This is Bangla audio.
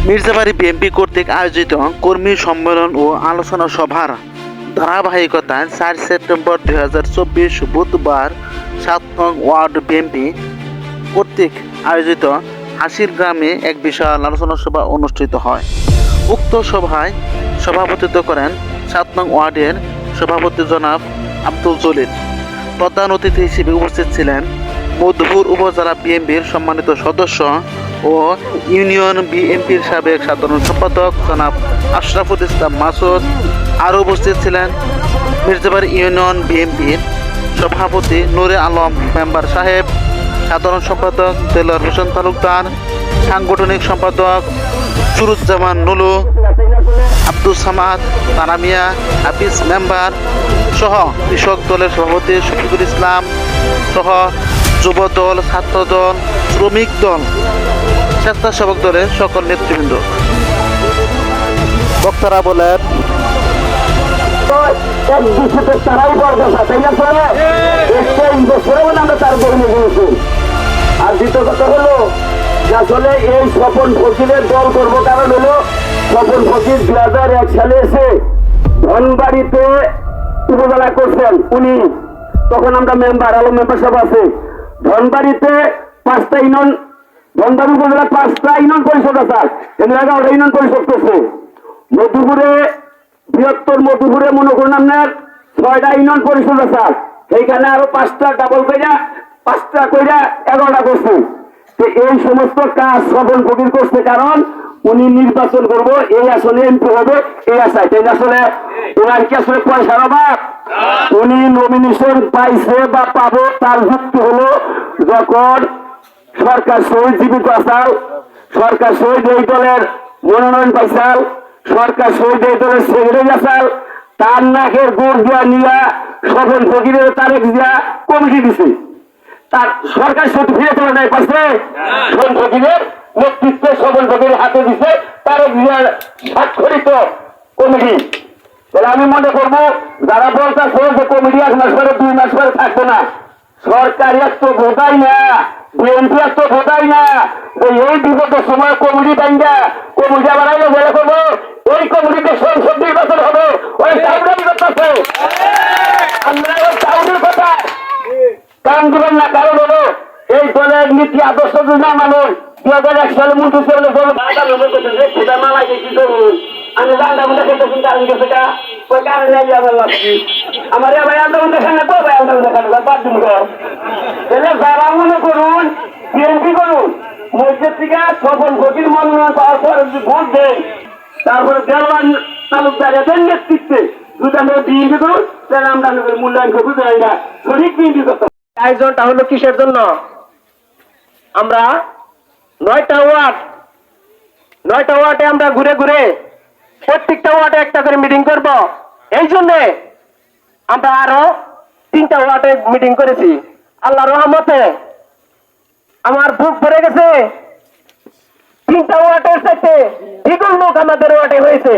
মির্জাবাড়ি বিএনপি কর্তৃক আয়োজিত কর্মী সম্মেলন ও আলোচনা সভার ধারাবাহিকতায় 4 সেপ্টেম্বর 2024 বুধবার 7 নং ওয়ার্ড বিএনপি কর্তৃক আয়োজিত হাসির গ্রামে এক বিশাল আলোচনা সভা অনুষ্ঠিত হয়। উক্ত সভায় সভাপতিত্ব করেন 7 নং ওয়ার্ডের সভাপতি জনাব আব্দুল জলিল। প্রধান অতিথি হিসেবে উপস্থিত ছিলেন মধুপুর উপজেলা বিএনপির সম্মানিত সদস্য ও ইউনিয়ন বিএনপির সাবেক সাধারণ সম্পাদক জনাব আশরাফুল ইসলাম মাসুদ। আরও উপস্থিত ছিলেন মির্জাবাড়ি ইউনিয়ন বিএনপির সভাপতি নূরে আলম মেম্বার সাহেব, সাধারণ সম্পাদক দেলোয়ার হোসেন তালুকদার, সাংগঠনিক সম্পাদক সুরুজ্জামান নুলু, আব্দুল সামাদ তারামিয়া হাফিজ মেম্বার সহ কৃষক দলের সভাপতি শফিকুল ইসলাম সহ যুব দল, ছাত্র দল, শ্রমিক দল, স্বেচ্ছাসেবক দলের সকল নেতৃবৃন্দ। বক্তারা বলেন, আর দ্বিতীয় কথা হলো যে আসলে এই স্বপন ফকিরের দল করবো, কারণ হলো স্বপন ফকির 2001 সালে এসে ধনবাড়িতে উপজেলা করছেন উনি, তখন আমরা মেম্বার আলম মেম্বার সব আছে। ধনবাড়িতে 5টা ইউনিয়ন, ধনবাড়ি উপজেলা 5টা ইউনিয়ন পরিষদ আছে, 11টা ইউনিয়ন পরিষদ করছে। মধুপুরে বৃহত্তর মধুপুরে মনে করুন আপনার 6টা ইউনিয়ন পরিষদ আছে, সেইখানে আরো 5টা ডাবল কইরা 5টা কইরা 11টা করছে। এই সমস্ত কাজ স্বপন ফকির করছে, কারণ উনি নির্বাচন করবো, এই আসলে এমপি হবে, এই আশায়। তাই আসলে ওনার কি আসলে পয়সার অভাব? উনি নমিনেশন পাইছে বা পাবো তার যুক্তি হলো যখন সরকার শহীদ জীবিত আসাল, সরকার শহীদ এই দলের মনোনয়ন পাইছাল, সরকার শহীদ এই দলের সেক্রেটারি আসাল, তার নাকের গোড় দিয়া নিয়া স্বপন ফকিরের তারেক দিয়া কমিটি দিছে। তার সরকার শুধু ফিরে চলে যায় পাশে স্বপন ফকিরের নেতৃত্বে স্বপন ফকিরের হাতে দিছে তারেক জিয়ার স্বাক্ষরিত কমিটি। তাহলে আমি মনে করবো যারা বলতেছে যে কমিটি 1 মাস পরে 2 মাস পরে থাকবে না, সরকার এত ভোটাই না, বিএনপি এত ভোটাই না, এই বিগত সময় কমিটি ভাঙ্গা কমিটি আবার আইলে বলে করবো ওই কমিটিতে সংসদ নির্বাচন হবে, ওই চাউডারি করতেছে। আমরা ওই চাউডের কথা কারণ দিবেন না, কারণ হলো এই দলের নীতি আদর্শ যদি না মানুষ 2001 সালে মন্ত্রী ছিল মালাই গেছি ধরুন আমি জানতাম খেতেছি কারণ গেছে কা ওই কারণে আমার লাগছি আমার ভাই আন্দোলন দেখেন না তো ভাই আন্দোলন দেখানো বাদ দিন। তাহলে যারা মনে করুন বিএনপি করুন মসজিদ থেকে স্বপন ফকির মনোনয়ন পাওয়ার পর ভোট দেন, তারপরে দেওয়ান তালুকদার এদের নেতৃত্বে যদি আমরা বিএনপি করুন তাহলে আমরা মূল্যায়ন করতে চাই না, সঠিক বিএনপি করতে। আয়োজনটা হলো কিসের জন্য? আমরা 9টা ওয়ার্ডে আমরা ঘুরে ঘুরে প্রত্যেকটা ওয়ার্ডে একটা করে মিটিং করব। এই জন্য আমরা আরো 3টা ওয়ার্ডে মিটিং করেছি। আল্লাহ রহমতে আমার বুক ভরে গেছে। 3টা ওয়ার্ডের সাথে দ্বিগুণ লোক আমাদের ওয়ার্ডে হয়েছে।